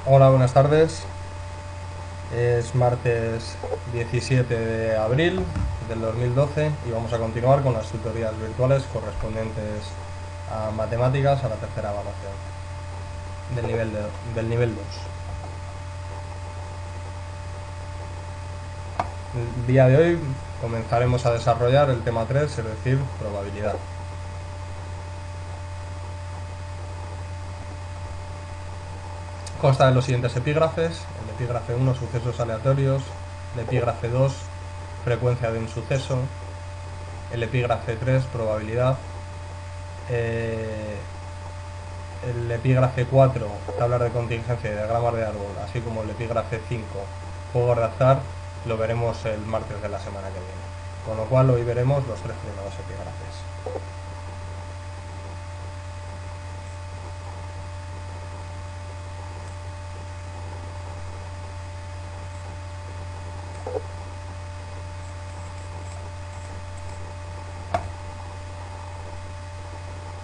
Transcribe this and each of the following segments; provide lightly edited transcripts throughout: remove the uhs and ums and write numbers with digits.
Hola, buenas tardes. Es martes 17 de abril del 2012 y vamos a continuar con las tutorías virtuales correspondientes a matemáticas a la tercera evaluación del nivel 2. El día de hoy comenzaremos a desarrollar el tema 3, es decir, probabilidad. Consta de los siguientes epígrafes: el epígrafe 1, sucesos aleatorios; el epígrafe 2, frecuencia de un suceso; el epígrafe 3, probabilidad; el epígrafe 4, tablas de contingencia y diagramas de árbol, así como el epígrafe 5, juegos de azar, lo veremos el martes de la semana que viene. Con lo cual hoy veremos los tres primeros epígrafes.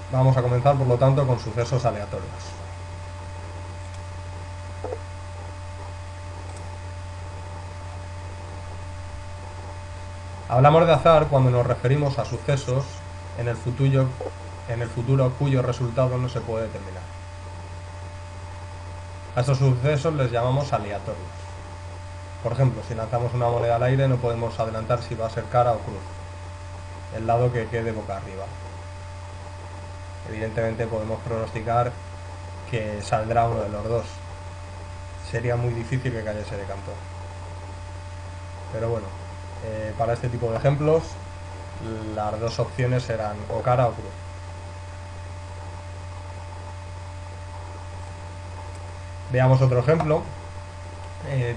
Vamos a comenzar, por lo tanto, con sucesos aleatorios. Hablamos de azar cuando nos referimos a sucesos en el futuro cuyo resultado no se puede determinar. A estos sucesos les llamamos aleatorios. Por ejemplo, si lanzamos una moneda al aire no podemos adelantar si va a ser cara o cruz, el lado que quede boca arriba. Evidentemente podemos pronosticar que saldrá uno de los dos. Sería muy difícil que cayese de canto. Pero bueno, para este tipo de ejemplos las dos opciones serán o cara o cruz. Veamos otro ejemplo,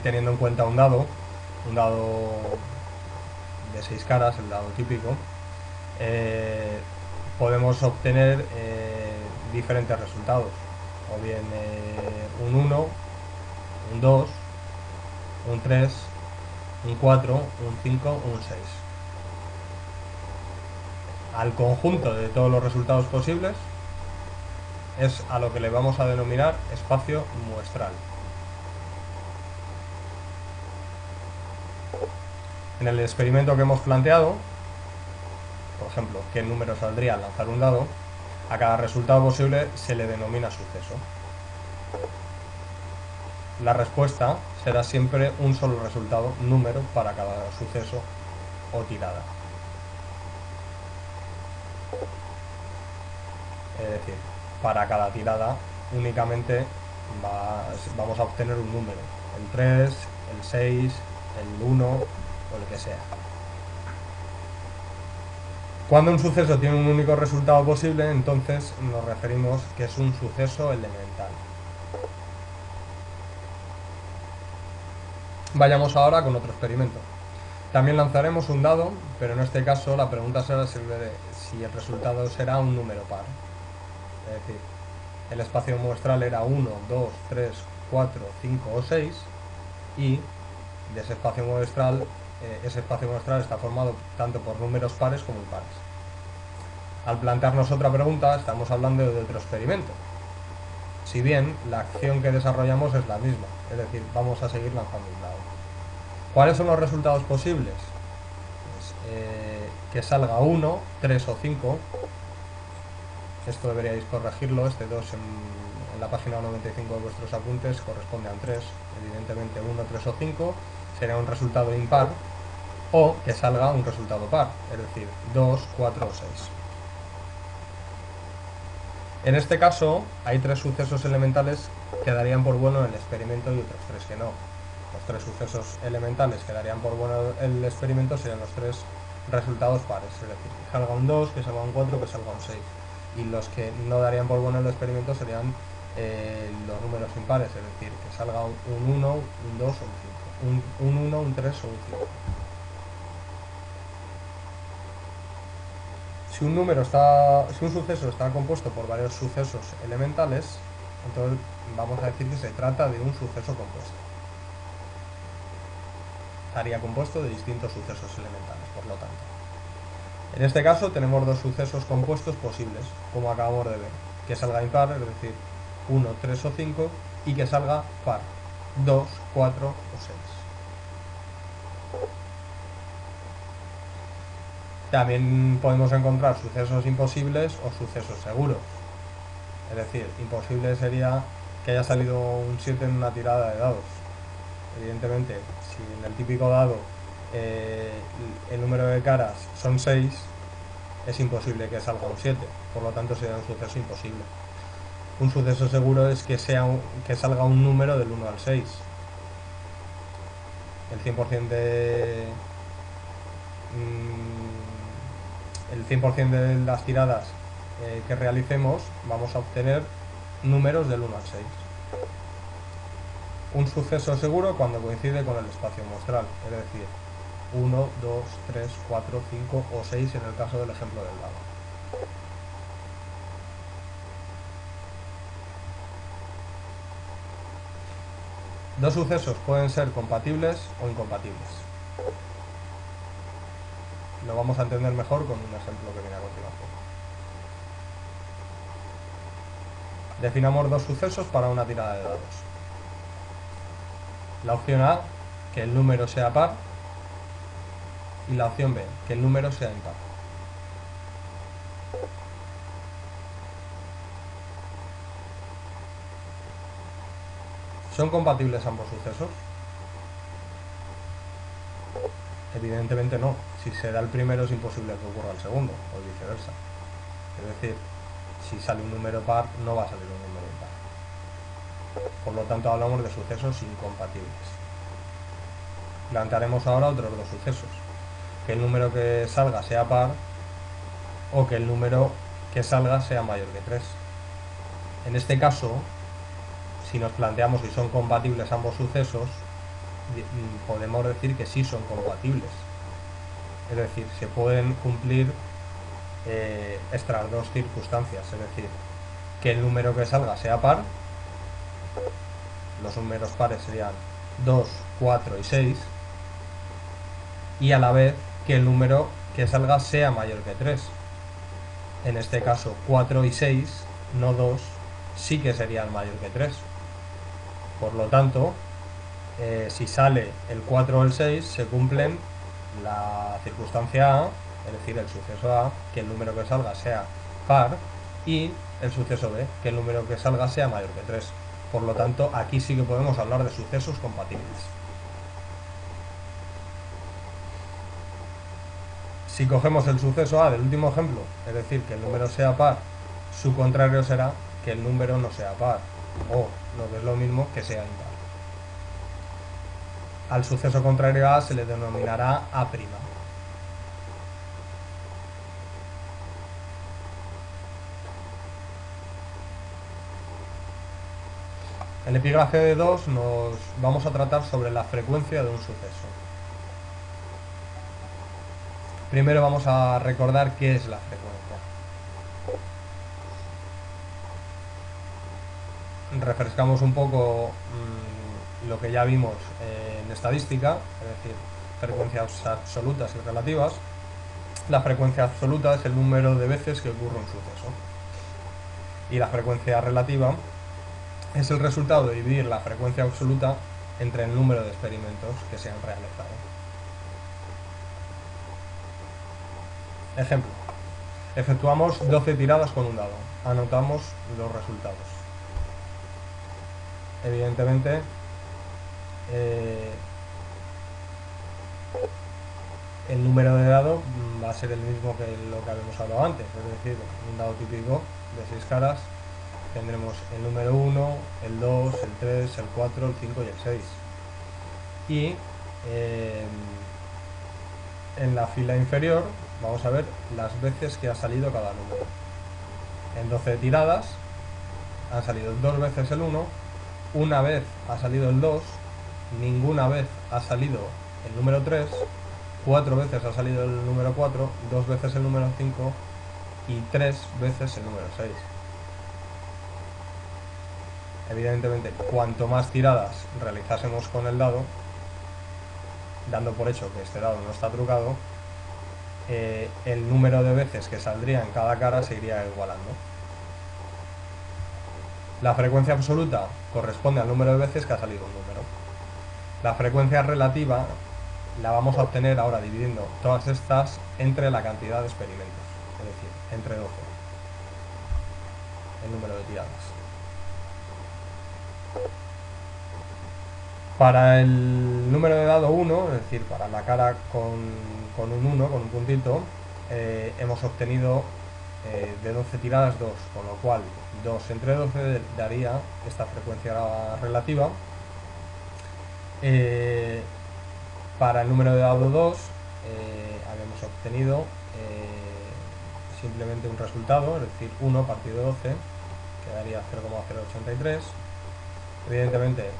teniendo en cuenta un dado de 6 caras, el dado típico. Podemos obtener diferentes resultados, o bien un 1, un 2, un 3, un 4, un 5 o un 6. Al conjunto de todos los resultados posibles es a lo que le vamos a denominar espacio muestral. En el experimento que hemos planteado, por ejemplo, qué número saldría al lanzar un dado, a cada resultado posible se le denomina suceso. La respuesta será siempre un solo resultado, número, para cada suceso o tirada. Es decir, para cada tirada únicamente vamos a obtener un número, el 3, el 6, el 1 o el que sea. Cuando un suceso tiene un único resultado posible, entonces nos referimos que es un suceso elemental. Vayamos ahora con otro experimento. También lanzaremos un dado, pero en este caso la pregunta será si el resultado será un número par. Es decir, el espacio muestral era 1, 2, 3, 4, 5 o 6 y de ese espacio muestral está formado tanto por números pares como impares. Al plantearnos otra pregunta estamos hablando de otro experimento, si bien la acción que desarrollamos es la misma, es decir, vamos a seguir lanzando un dado. ¿Cuáles son los resultados posibles? Pues, que salga 1, 3 o 5. Esto deberíais corregirlo, este 2 en la página 95 de vuestros apuntes corresponde a un 3. Evidentemente 1, 3 o 5 será un resultado impar, o que salga un resultado par, es decir, 2, 4 o 6. En este caso hay tres sucesos elementales que darían por bueno el experimento y otros tres que no. Los tres sucesos elementales que darían por bueno el experimento serían los tres resultados pares, es decir, que salga un 2, que salga un 4, que salga un 6. Y los que no darían por bueno el experimento serían los números impares, es decir, que salga un 1, un 2 o un 5. Un 1, un 3 o un 5. Si un suceso está compuesto por varios sucesos elementales, entonces vamos a decir que se trata de un suceso compuesto. Estaría compuesto de distintos sucesos elementales, por lo tanto. En este caso tenemos dos sucesos compuestos posibles, como acabamos de ver, que salga impar, es decir, 1, 3 o 5, y que salga par, 2, 4 o 6. También podemos encontrar sucesos imposibles o sucesos seguros. Es decir, imposible sería que haya salido un 7 en una tirada de dados. Evidentemente, si en el típico dado el número de caras son 6, es imposible que salga un 7, por lo tanto sería un suceso imposible. Un suceso seguro es que salga un número del 1 al 6. El 100% de las tiradas que realicemos vamos a obtener números del 1 al 6. Un suceso seguro cuando coincide con el espacio muestral, es decir, 1, 2, 3, 4, 5 o 6 en el caso del ejemplo del dado. Dos sucesos pueden ser compatibles o incompatibles. Lo vamos a entender mejor con un ejemplo que viene a continuación. Definamos dos sucesos para una tirada de dados. La opción A, que el número sea par, y la opción B, que el número sea impar. ¿Son compatibles ambos sucesos? Evidentemente no. Si se da el primero es imposible que ocurra el segundo, o viceversa. Es decir, si sale un número par, no va a salir un número impar. Por lo tanto, hablamos de sucesos incompatibles. Plantearemos ahora otros dos sucesos. Que el número que salga sea par o que el número que salga sea mayor que 3. En este caso, si nos planteamos si son compatibles ambos sucesos, podemos decir que sí son compatibles. Es decir, se pueden cumplir estas dos circunstancias. Es decir, que el número que salga sea par, los números pares serían 2, 4 y 6, y a la vez que el número que salga sea mayor que 3. En este caso 4 y 6, no 2, sí que serían mayor que 3. Por lo tanto, si sale el 4 o el 6, se cumplen la circunstancia A, es decir, el suceso A, que el número que salga sea par, y el suceso B, que el número que salga sea mayor que 3. Por lo tanto, aquí sí que podemos hablar de sucesos compatibles. Si cogemos el suceso A del último ejemplo, es decir, que el número sea par, su contrario será que el número no sea par, o, lo que es lo mismo, que sea impar. Al suceso contrario a se le denominará A'. En el epígrafe de 2 nos vamos a tratar sobre la frecuencia de un suceso. Primero vamos a recordar qué es la frecuencia. Refrescamos un poco lo que ya vimos en estadística, es decir, frecuencias absolutas y relativas. La frecuencia absoluta es el número de veces que ocurre un suceso. Y la frecuencia relativa es el resultado de dividir la frecuencia absoluta entre el número de experimentos que se han realizado. Ejemplo. Efectuamos 12 tiradas con un dado. Anotamos los resultados. Evidentemente, el número de dado va a ser el mismo que lo que habíamos hablado antes. Es decir, un dado típico de 6 caras tendremos el número 1, el 2, el 3, el 4, el 5 y el 6. Y en la fila inferior vamos a ver las veces que ha salido cada número. En 12 tiradas han salido 2 veces el 1, una vez ha salido el 2, ninguna vez ha salido el número 3, 4 veces ha salido el número 4, 2 veces el número 5 y 3 veces el número 6. Evidentemente, cuanto más tiradas realizásemos con el dado, dando por hecho que este dado no está trucado, el número de veces que saldría en cada cara se iría igualando. La frecuencia absoluta corresponde al número de veces que ha salido un número. La frecuencia relativa la vamos a obtener ahora dividiendo todas estas entre la cantidad de experimentos, es decir, entre 12, el número de tiradas. Para el número de dado 1, es decir, para la cara con un 1, con un puntito, hemos obtenido de 12 tiradas 2, con lo cual 2 entre 12 daría esta frecuencia relativa. Para el número de dado 2 habíamos obtenido simplemente un resultado, es decir, 1 partido de 12, que daría 0,083. Evidentemente,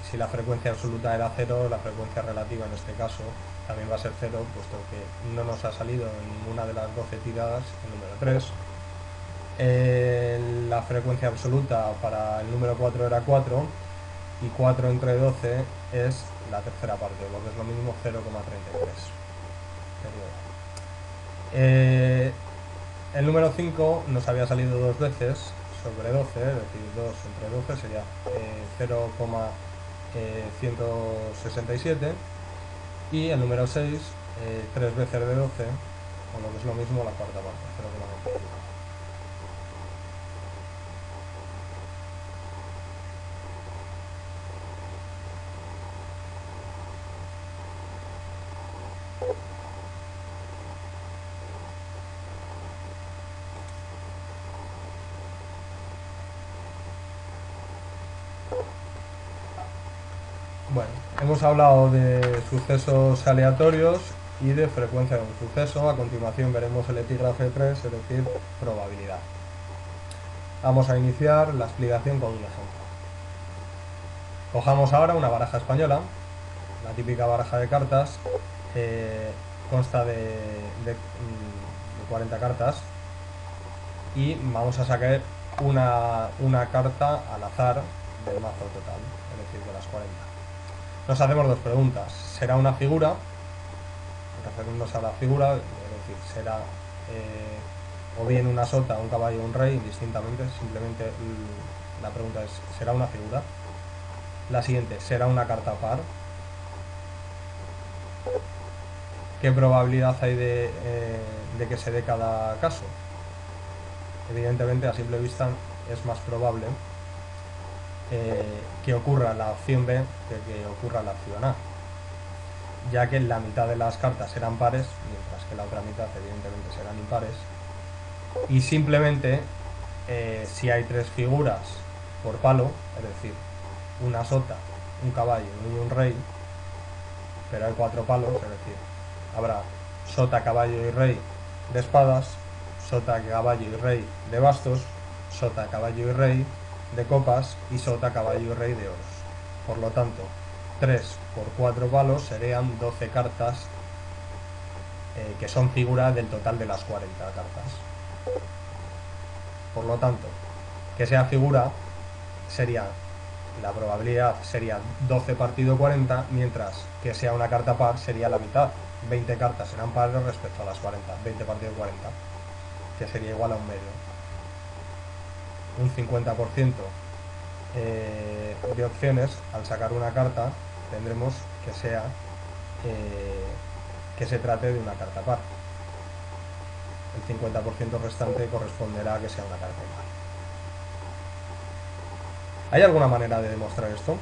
si la frecuencia absoluta era 0, la frecuencia relativa en este caso también va a ser 0, puesto que no nos ha salido en ninguna de las 12 tiradas el número 3. La frecuencia absoluta para el número 4 era 4, y 4 entre 12 es la tercera parte, lo que es lo mismo 0,33. El número 5 nos había salido dos veces sobre 12, es decir, 2 entre 12 sería 0,167, y el número 6, 3 veces de 12, o lo que es lo mismo la cuarta parte, 0,25. Bueno, hemos hablado de sucesos aleatorios y de frecuencia de un suceso. A continuación veremos el epígrafe 3, es decir, probabilidad. Vamos a iniciar la explicación con un ejemplo. Cojamos ahora una baraja española, la típica baraja de cartas, consta de 40 cartas, y vamos a sacar una carta al azar del mazo total, es decir, de las 40. Nos hacemos dos preguntas. ¿Será una figura? Referirnos a la figura, es decir, será o bien una sota, un caballo o un rey, indistintamente. Simplemente la pregunta es, ¿será una figura? La siguiente, ¿será una carta par? ¿Qué probabilidad hay de que se dé cada caso? Evidentemente, a simple vista es más probable que ocurra la opción B que ocurra la opción A, ya que la mitad de las cartas serán pares, mientras que la otra mitad evidentemente serán impares, y simplemente si hay 3 figuras por palo, es decir, una sota, un caballo y un rey, pero hay 4 palos, es decir, habrá sota, caballo y rey de espadas, sota, caballo y rey de bastos, sota, caballo y rey de copas y sota, caballo y rey de oros. Por lo tanto, 3 por 4 palos serían 12 cartas que son figuras del total de las 40 cartas. Por lo tanto, que sea figura sería, la probabilidad sería 12 partido 40, mientras que sea una carta par sería la mitad. 20 cartas serán pares respecto a las 40, 20 partido 40, que sería igual a un medio. Un 50% de opciones, al sacar una carta, tendremos que sea que se trate de una carta par. El 50% restante corresponderá a que sea una carta par. ¿Hay alguna manera de demostrar esto?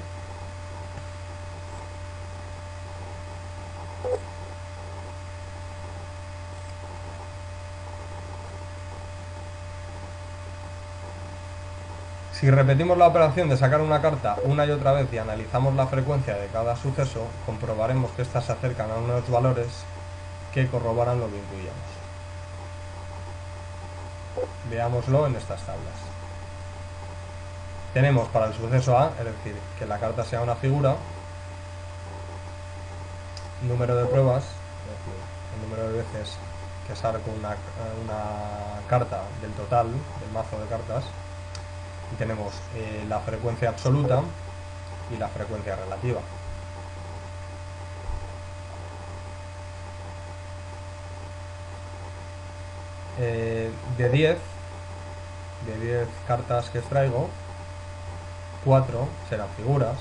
Si repetimos la operación de sacar una carta una y otra vez y analizamos la frecuencia de cada suceso, comprobaremos que éstas se acercan a unos valores que corroboran lo que intuíamos. Veámoslo en estas tablas. Tenemos para el suceso A, es decir, que la carta sea una figura, número de pruebas, es decir, el número de veces que saco una carta del total del mazo de cartas, y tenemos la frecuencia absoluta y la frecuencia relativa. De 10 de 10 cartas que extraigo, 4 serán figuras,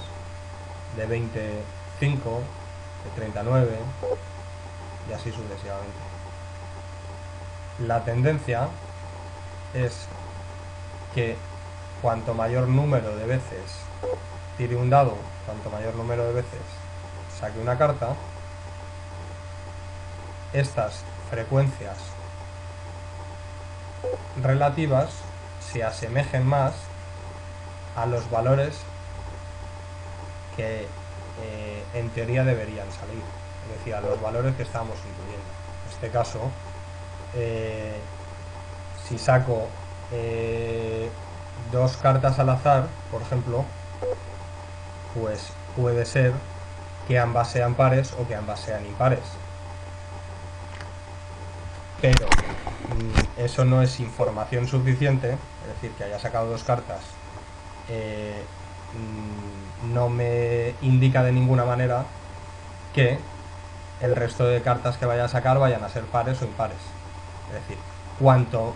de 20, 5, de 39 y así sucesivamente. La tendencia es que cuanto mayor número de veces tire un dado, cuanto mayor número de veces saque una carta, estas frecuencias relativas se asemejen más a los valores que en teoría deberían salir, es decir, a los valores que estamos incluyendo. En este caso, si saco 2 cartas al azar, por ejemplo, pues puede ser que ambas sean pares o que ambas sean impares. Pero eso no es información suficiente, es decir, que haya sacado 2 cartas no me indica de ninguna manera que el resto de cartas que vaya a sacar vayan a ser pares o impares. Es decir, cuanto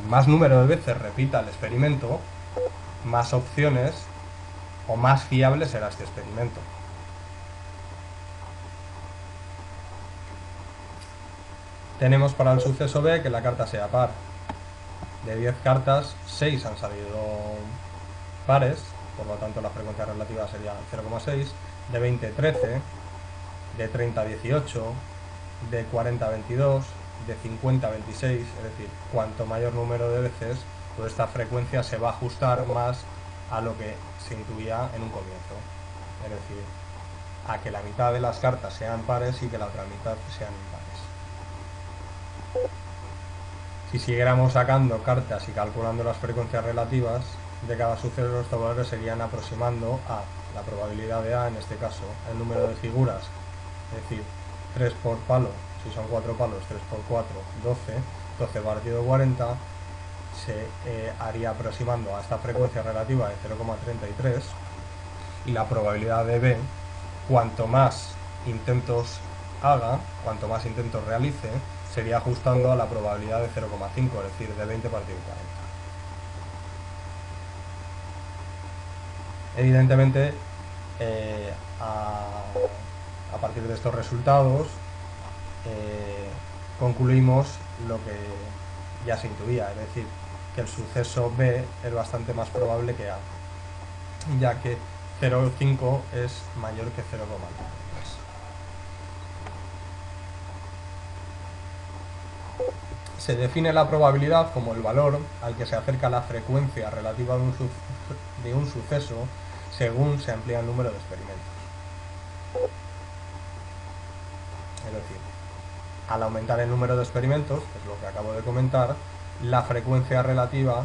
más número de veces repita el experimento, más opciones o más fiable será este experimento. Tenemos para el suceso B que la carta sea par. De 10 cartas, 6 han salido pares, por lo tanto la frecuencia relativa sería 0,6, de 20, 13, de 30, 18, de 40, 22, de 50, 26, es decir, cuanto mayor número de veces, pues esta frecuencia se va a ajustar más a lo que se intuía en un comienzo, es decir, a que la mitad de las cartas sean pares y que la otra mitad sean impares. Si siguiéramos sacando cartas y calculando las frecuencias relativas de cada suceso, estos valores serían aproximando a la probabilidad de A, en este caso, el número de figuras, es decir, 3 por palo, si son 4 palos, 3 por 4, 12, 12 partido 40, se haría aproximando a esta frecuencia relativa de 0,33, y la probabilidad de B, cuanto más intentos haga, cuanto más intentos realice, sería ajustando a la probabilidad de 0,5, es decir, de 20 partido 40. Evidentemente, a partir de estos resultados, concluimos lo que ya se intuía, es decir, que el suceso B es bastante más probable que A, ya que 0,5 es mayor que 0,9. Se define la probabilidad como el valor al que se acerca la frecuencia relativa de un suceso según se amplía el número de experimentos. Es decir, al aumentar el número de experimentos, que es lo que acabo de comentar, la frecuencia relativa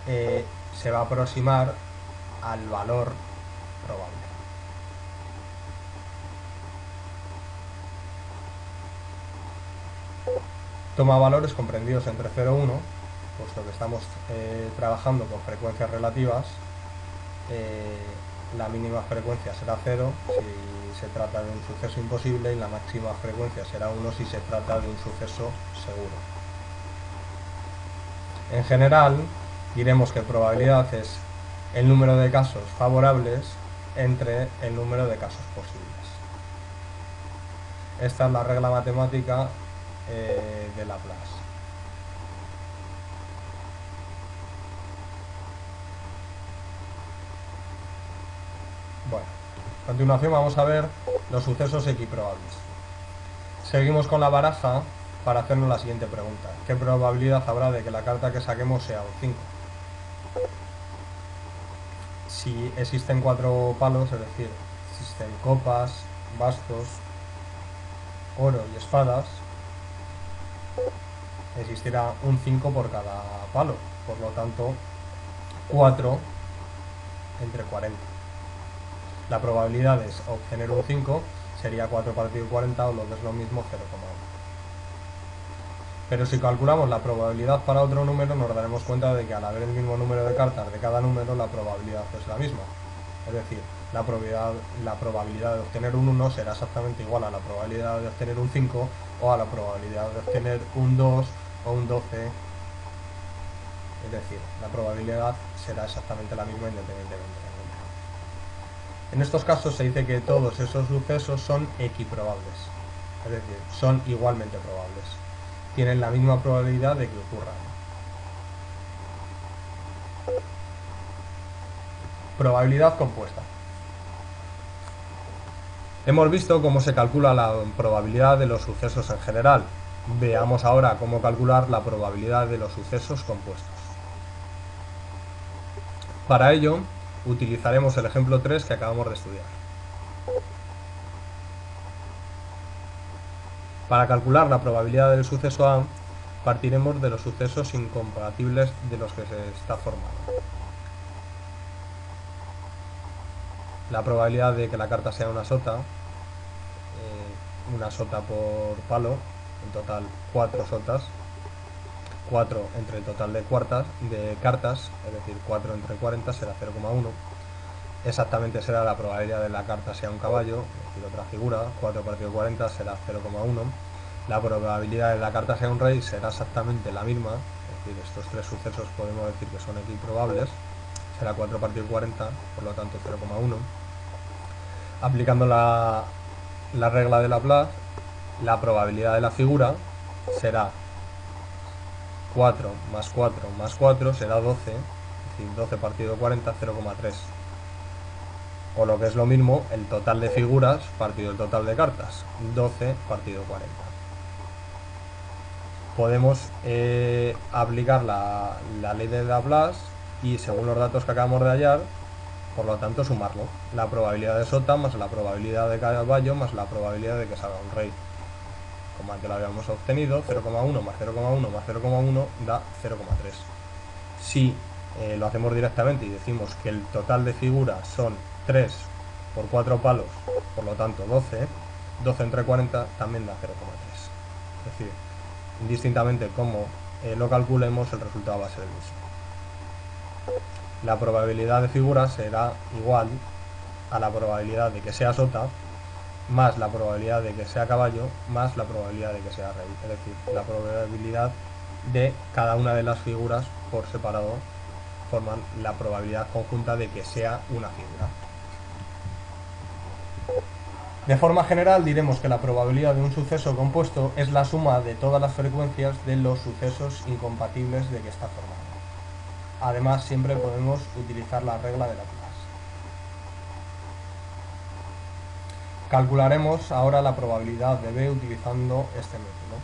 se va a aproximar al valor probable. Toma valores comprendidos entre 0 y 1, puesto que estamos trabajando con frecuencias relativas. La mínima frecuencia será 0 si se trata de un suceso imposible y la máxima frecuencia será 1 si se trata de un suceso seguro. En general, diremos que probabilidad es el número de casos favorables entre el número de casos posibles. Esta es la regla matemática de Laplace. Bueno, a continuación vamos a ver los sucesos equiprobables. Seguimos con la baraja para hacernos la siguiente pregunta. ¿Qué probabilidad habrá de que la carta que saquemos sea un 5? Si existen 4 palos, es decir, existen copas, bastos, oro y espadas, existirá un 5 por cada palo, por lo tanto 4 entre 40. La probabilidad de obtener un 5 sería 4 partido 40 o lo que es lo mismo 0,1. Pero si calculamos la probabilidad para otro número nos daremos cuenta de que al haber el mismo número de cartas de cada número la probabilidad es la misma. Es decir, la probabilidad de obtener un 1 será exactamente igual a la probabilidad de obtener un 5 o a la probabilidad de obtener un 2 o un 12, es decir, la probabilidad será exactamente la misma independientemente. En estos casos se dice que todos esos sucesos son equiprobables, es decir, son igualmente probables, tienen la misma probabilidad de que ocurran. Probabilidad compuesta. Hemos visto cómo se calcula la probabilidad de los sucesos en general. Veamos ahora cómo calcular la probabilidad de los sucesos compuestos. Para ello, utilizaremos el ejemplo 3 que acabamos de estudiar. Para calcular la probabilidad del suceso A, partiremos de los sucesos incompatibles de los que se está formando. La probabilidad de que la carta sea una sota por palo, en total 4 sotas, 4 entre el total de cartas, es decir, 4 entre 40 será 0,1. Exactamente será la probabilidad de la carta sea un caballo, es decir, otra figura, 4 partido 40 será 0,1. La probabilidad de la carta sea un rey será exactamente la misma, es decir, estos tres sucesos podemos decir que son equiprobables, será 4 partido 40, por lo tanto 0,1. Aplicando la regla de Laplace, la probabilidad de la figura será 4 más 4 más 4 será 12, es decir, 12 partido 40, 0,3. O lo que es lo mismo, el total de figuras partido el total de cartas, 12 partido 40. Podemos aplicar la ley de Laplace y según los datos que acabamos de hallar, por lo tanto sumarlo. La probabilidad de sota más la probabilidad de caballo más la probabilidad de que salga un rey. Como antes lo habíamos obtenido, 0,1 más 0,1 más 0,1 da 0,3. Si lo hacemos directamente y decimos que el total de figuras son 3 por 4 palos, por lo tanto 12, 12 entre 40 también da 0,3. Es decir, indistintamente como lo calculemos, el resultado va a ser el mismo. La probabilidad de figuras será igual a la probabilidad de que sea sota más la probabilidad de que sea caballo más la probabilidad de que sea rey, es decir, la probabilidad de cada una de las figuras por separado forman la probabilidad conjunta de que sea una figura. De forma general diremos que la probabilidad de un suceso compuesto es la suma de todas las frecuencias de los sucesos incompatibles de que está formado. Además, siempre podemos utilizar la regla de Laplace. Calcularemos ahora la probabilidad de B utilizando este método.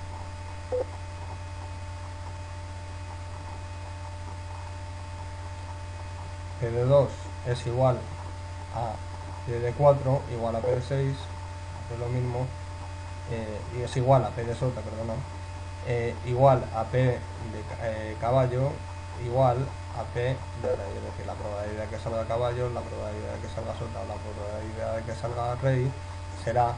P de 2 es igual a P de 4 igual a P de 6, es lo mismo, y es igual a P de sota, perdona, igual a P de caballo igual a P de rey, es decir, la probabilidad de que salga caballo, la probabilidad de que salga sota, la probabilidad de que salga rey será,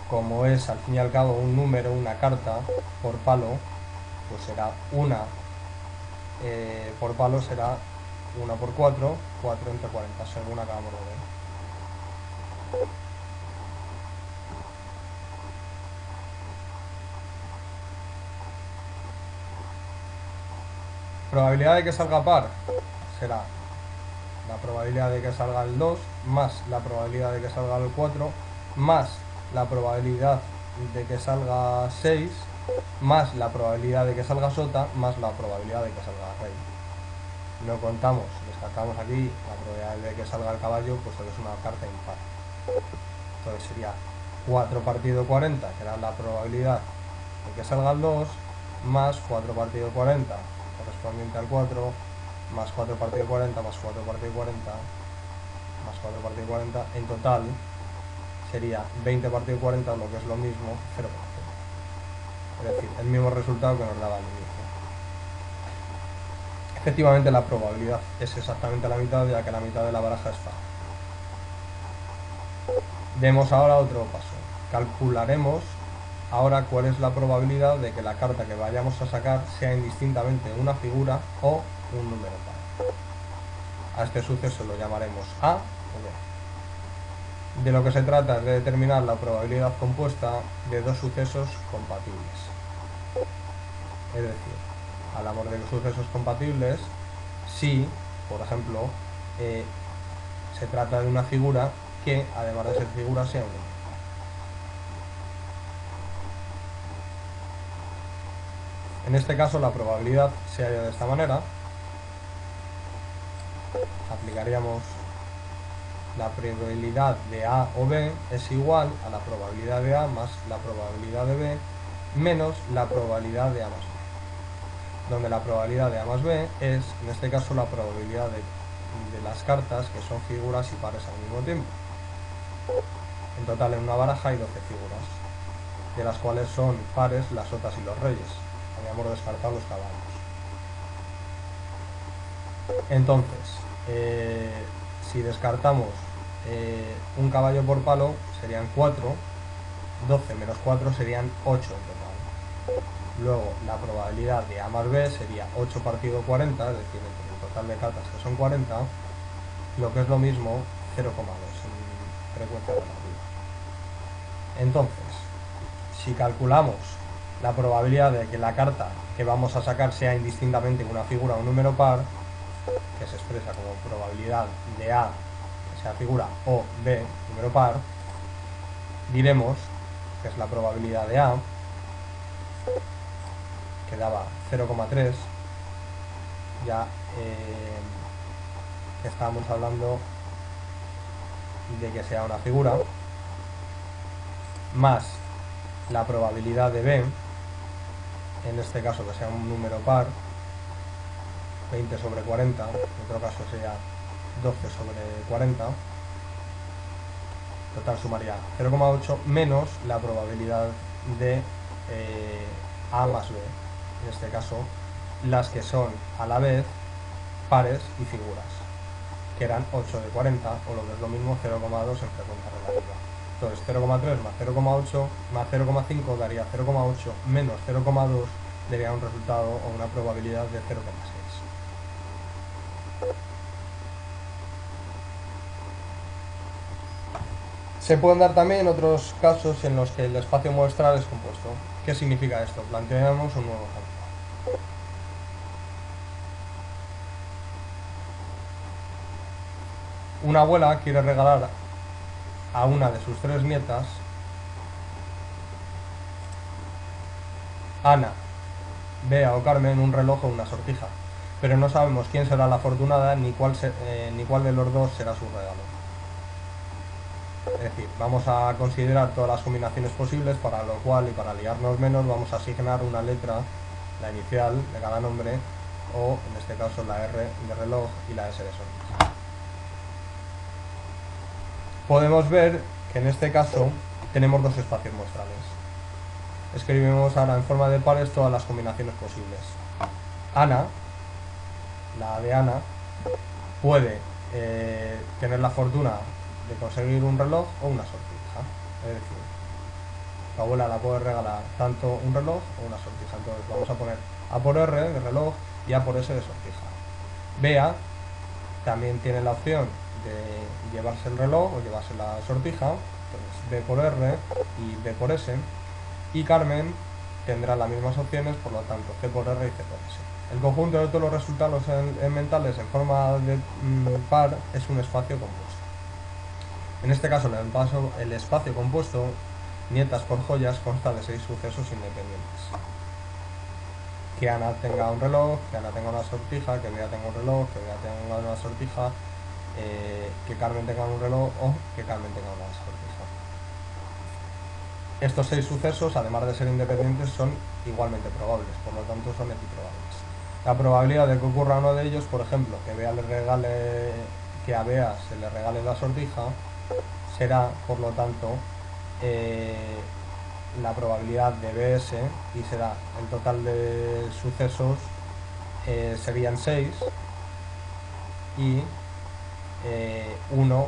como es al fin y al cabo un número, una carta por palo, pues será una por palo será 1 por 4, 4 entre 40, según acabamos de ver. Probabilidad de que salga par será la probabilidad de que salga el 2 más la probabilidad de que salga el 4 más la probabilidad de que salga 6 más la probabilidad de que salga sota más la probabilidad de que salga rey. No contamos, descartamos aquí la probabilidad de que salga el caballo, puesto que es una carta impar. Entonces sería 4 partido 40, que era la probabilidad de que salga el 2, más 4 partido 40, correspondiente al 4, más 4 partido 40, más 4 partido 40, más 4 partido 40, en total sería 20 partido 40, lo que es lo mismo, 0,0. Es decir, el mismo resultado que nos daba al inicio. Efectivamente, la probabilidad es exactamente la mitad, ya que la mitad de la baraja es par. Demos ahora otro paso. Calcularemos ahora cuál es la probabilidad de que la carta que vayamos a sacar sea indistintamente una figura o un número par. A este suceso lo llamaremos A o B. De lo que se trata es de determinar la probabilidad compuesta de dos sucesos compatibles. Es decir, hablamos de sucesos compatibles si, por ejemplo, se trata de una figura que, además de ser figura, sea un número. En este caso la probabilidad se halla de esta manera. Aplicaríamos la probabilidad de A o B es igual a la probabilidad de A más la probabilidad de B menos la probabilidad de A más B, donde la probabilidad de A más B es, en este caso, la probabilidad de las cartas que son figuras y pares al mismo tiempo. En total en una baraja hay 12 figuras, de las cuales son pares las sotas y los reyes. Habíamos descartado los caballos. Entonces, si descartamos un caballo por palo, serían 4, 12 menos 4 serían 8 en total. Luego, la probabilidad de A más B sería 8 partido 40, es decir, entre el total de cartas que son 40, lo que es lo mismo 0,2 en frecuencia relativa. Entonces, si calculamos la probabilidad de que la carta que vamos a sacar sea indistintamente una figura o un número par, que se expresa como probabilidad de A que sea figura o B número par, diremos que es la probabilidad de A, que daba 0,3, ya que estábamos hablando de que sea una figura, más la probabilidad de B, en este caso que sea un número par, 20 sobre 40, en otro caso sería 12 sobre 40, total sumaría 0,8 menos la probabilidad de A más B, en este caso las que son a la vez pares y figuras, que eran 8 de 40, o lo que es lo mismo 0,2 en frecuencia relativa. Entonces 0,3 más 0,8 más 0,5 daría 0,8 menos 0,2 daría un resultado o una probabilidad de 0,6. Se pueden dar también otros casos en los que el espacio muestral es compuesto. ¿Qué significa esto? Planteamos un nuevo ejemplo. Una abuela quiere regalar a una de sus 3 nietas, Ana, Bea o Carmen, un reloj o una sortija, pero no sabemos quién será la afortunada ni cuál de los dos será su regalo. Es decir, vamos a considerar todas las combinaciones posibles, para lo cual, y para liarnos menos, vamos a asignar una letra, la inicial de cada nombre, o en este caso la R de reloj y la S de sortija. Podemos ver que en este caso tenemos dos espacios muestrales. Escribimos ahora en forma de pares todas las combinaciones posibles. Ana, la de Ana, puede tener la fortuna de conseguir un reloj o una sortija. Es decir, la abuela la puede regalar tanto un reloj o una sortija. Entonces vamos a poner A por R de reloj y A por S de sortija. Bea también tiene la opción de llevarse el reloj o llevarse la sortija, entonces B por R y B por S. Y Carmen tendrá las mismas opciones, por lo tanto C por R y C por S. El conjunto de todos los resultados mentales en forma de par es un espacio compuesto. En este caso, el espacio compuesto, nietas por joyas, consta de 6 sucesos independientes. Que Ana tenga un reloj, que Ana tenga una sortija, que Bea tenga un reloj, que Bea tenga una sortija, que Carmen tenga un reloj o que Carmen tenga una sortija. Estos 6 sucesos, además de ser independientes, son igualmente probables, por lo tanto son equiprobables. La probabilidad de que ocurra uno de ellos, por ejemplo, que a Bea se le regale la sortija, será, por lo tanto, la probabilidad de BS, y será el total de sucesos serían 6 y 1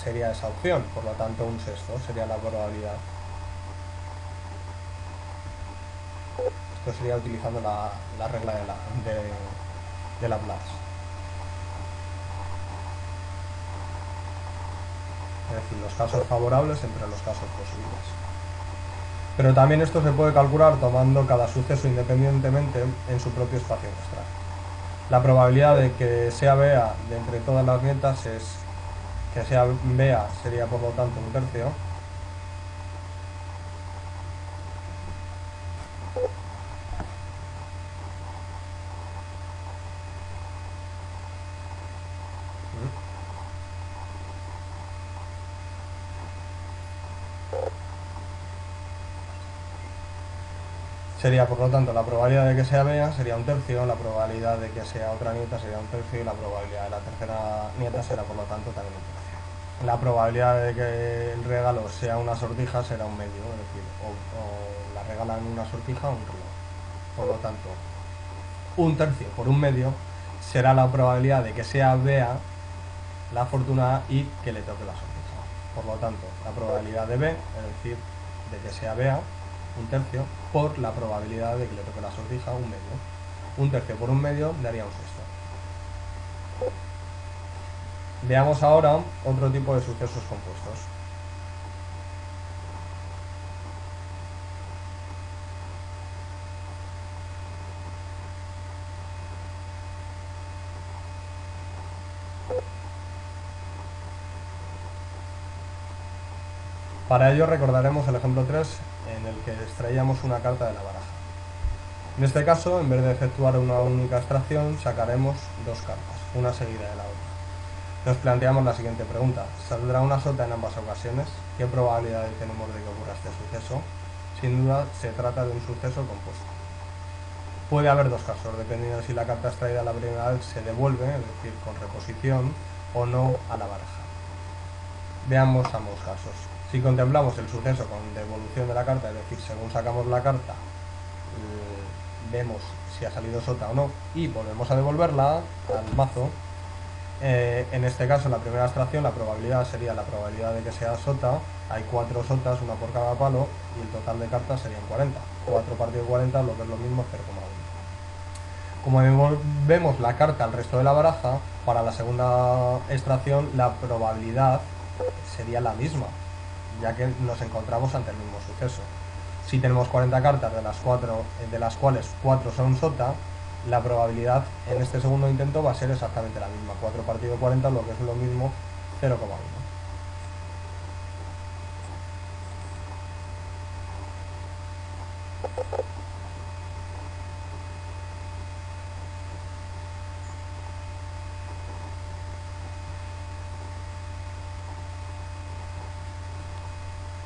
sería esa opción, por lo tanto un sexto sería la probabilidad. Esto sería utilizando la regla de Laplace. Es decir, los casos favorables entre los casos posibles. Pero también esto se puede calcular tomando cada suceso independientemente en su propio espacio muestral. La probabilidad de que sea Bea de entre todas las nietas es que sea Bea sería por lo tanto un tercio. Sería por lo tanto la probabilidad de que sea Bea sería un tercio, la probabilidad de que sea otra nieta sería un tercio y la probabilidad de la tercera nieta será por lo tanto también un tercio. La probabilidad de que el regalo sea una sortija será un medio, es decir, o la regalan una sortija o un reloj. Por lo tanto, un tercio por un medio será la probabilidad de que sea Bea la afortunada y que le toque la sortija. Por lo tanto, la probabilidad de B, es decir, de que sea Bea, un tercio, por la probabilidad de que le toque la sortija, un medio. Un tercio por un medio daría un sexto. Veamos ahora otro tipo de sucesos compuestos. Para ello recordaremos el ejemplo 3 en el que extraíamos una carta de la baraja. En este caso, en vez de efectuar una única extracción, sacaremos dos cartas, una seguida de la otra. Nos planteamos la siguiente pregunta: ¿saldrá una sota en ambas ocasiones? ¿Qué probabilidades tenemos de que ocurra este suceso? Sin duda, se trata de un suceso compuesto. Puede haber dos casos, dependiendo de si la carta extraída la primera vez se devuelve, es decir, con reposición, o no a la baraja. Veamos ambos casos. Si contemplamos el suceso con devolución de la carta, es decir, según sacamos la carta, vemos si ha salido sota o no y volvemos a devolverla al mazo. En este caso, en la primera extracción, la probabilidad sería la probabilidad de que sea sota. Hay 4 sotas, una por cada palo, y el total de cartas serían 40. 4 partido 40, lo que es lo mismo, 0,1. Como devolvemos la carta al resto de la baraja, para la segunda extracción la probabilidad sería la misma, ya que nos encontramos ante el mismo suceso. Si tenemos 40 cartas, de las cuales 4 son sota, la probabilidad en este segundo intento va a ser exactamente la misma, 4 partido 40, lo que es lo mismo, 0,1.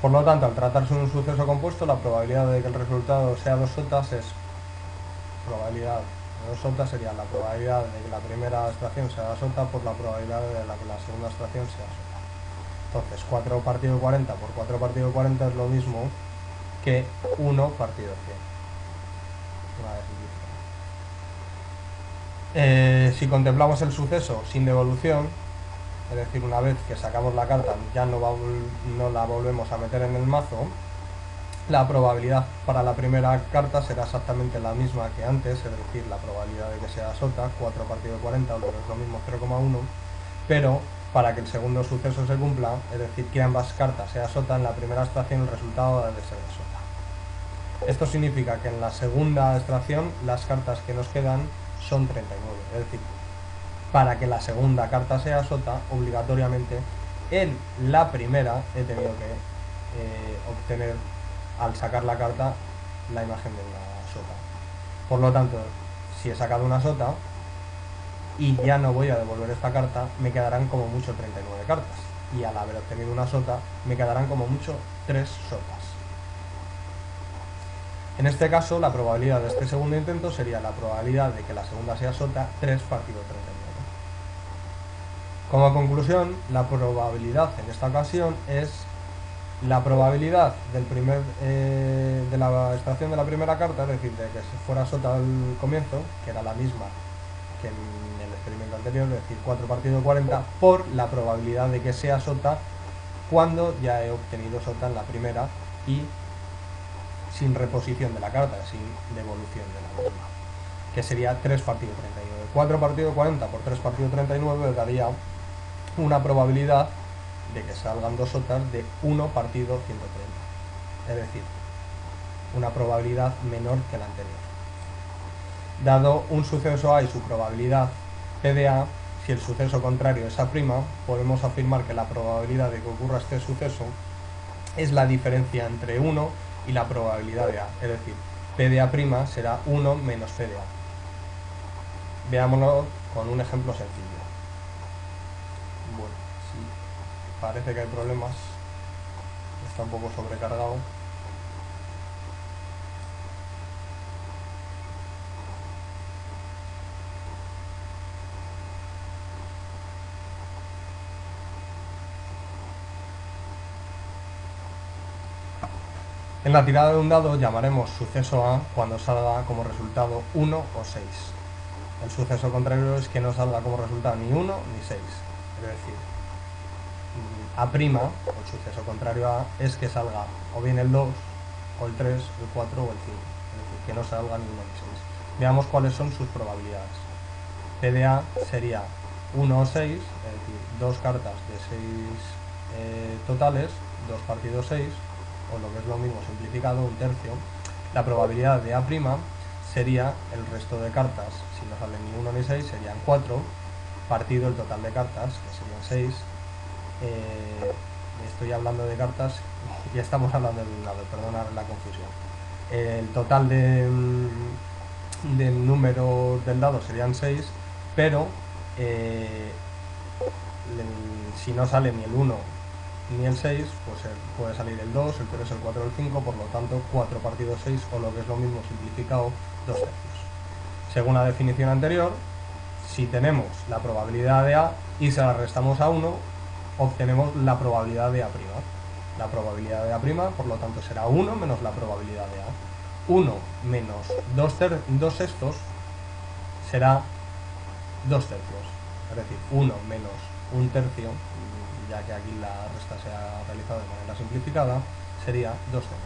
Por lo tanto, al tratarse de un suceso compuesto, la probabilidad de que el resultado sea 2 sotas es probabilidad de 2 sotas sería la probabilidad de que la primera extracción sea sota por la probabilidad de que la segunda extracción sea sota. Entonces, 4 partido 40 por 4 partido 40 es lo mismo que 1 partido 100. Si contemplamos el suceso sin devolución, es decir, una vez que sacamos la carta ya no la volvemos a meter en el mazo, la probabilidad para la primera carta será exactamente la misma que antes, es decir, la probabilidad de que sea sota, 4 partido 40, o lo que es lo mismo, 0,1, pero para que el segundo suceso se cumpla, es decir, que ambas cartas sea sota, en la primera extracción el resultado debe ser de sota. Esto significa que en la segunda extracción las cartas que nos quedan son 39, es decir, para que la segunda carta sea sota, obligatoriamente en la primera he tenido que obtener, al sacar la carta, la imagen de una sota. Por lo tanto, si he sacado una sota y ya no voy a devolver esta carta, me quedarán como mucho 39 cartas. Y al haber obtenido una sota, me quedarán como mucho 3 sotas. En este caso, la probabilidad de este segundo intento sería la probabilidad de que la segunda sea sota, 3 partido 39. Como conclusión, la probabilidad en esta ocasión es la probabilidad de la extracción de la primera carta, es decir, de que fuera sota al comienzo, que era la misma que en el experimento anterior, es decir, 4 partido 40, por la probabilidad de que sea sota cuando ya he obtenido sota en la primera y sin reposición de la carta, sin devolución de la misma, que sería 3 partido 39. 4 partido 40 por 3 partido 39 daría una probabilidad de que salgan dos sotas de 1 partido 130. Es decir, una probabilidad menor que la anterior. Dado un suceso A y su probabilidad P de A, si el suceso contrario es A', podemos afirmar que la probabilidad de que ocurra este suceso es la diferencia entre 1 y la probabilidad de A, es decir, P de A' será 1 menos P de A. Veámoslo con un ejemplo sencillo. Bueno, sí, parece que hay problemas, está un poco sobrecargado. En la tirada de un dado llamaremos suceso A cuando salga como resultado 1 o 6. El suceso contrario es que no salga como resultado ni 1 ni 6. Es decir, A', o el suceso contrario a A, es que salga o bien el 2, o el 3, el 4 o el 5. Es decir, que no salga ni 1 ni 6. Veamos cuáles son sus probabilidades. P de A sería 1 o 6, es decir, 2 cartas de 6 totales, 2 partido 6, o lo que es lo mismo simplificado, un tercio. La probabilidad de A' sería el resto de cartas, si no salen ni 1 ni 6, serían 4, partido el total de cartas, que serían 6. Estoy hablando de cartas y estamos hablando de un lado, perdonad la confusión. El total del número del dado serían 6, pero si no sale ni el 1 ni el 6, pues puede salir el 2, el 3, el 4 o el 5, por lo tanto 4 partido 6, o lo que es lo mismo simplificado, 2 tercios. Según la definición anterior, si tenemos la probabilidad de A y se la restamos a 1, obtenemos la probabilidad de A'. La probabilidad de A', por lo tanto, será 1 menos la probabilidad de A. 1 menos 2 sextos será 2 tercios. Es decir, 1 menos 1 tercio, ya que aquí la resta se ha realizado de manera simplificada, sería 2 tercios.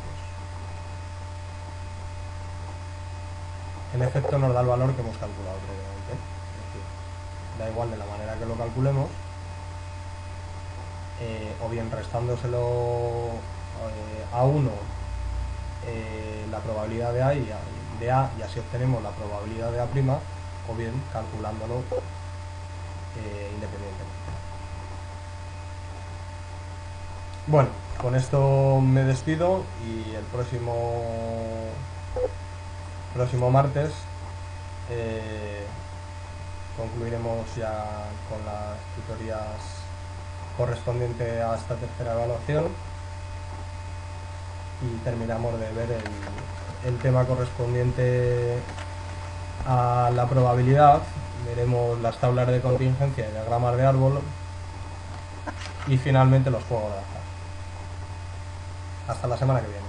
En efecto nos da el valor que hemos calculado previamente. Es decir, da igual de la manera que lo calculemos, o bien restándoselo a 1 la probabilidad de A y así obtenemos la probabilidad de A', o bien calculándolo independientemente. Bueno, con esto me despido y el próximo martes concluiremos ya con las tutorías correspondientes a esta tercera evaluación y terminamos de ver el tema correspondiente a la probabilidad. Veremos las tablas de contingencia y diagramas de árbol y finalmente los juegos de azar. Hasta la semana que viene.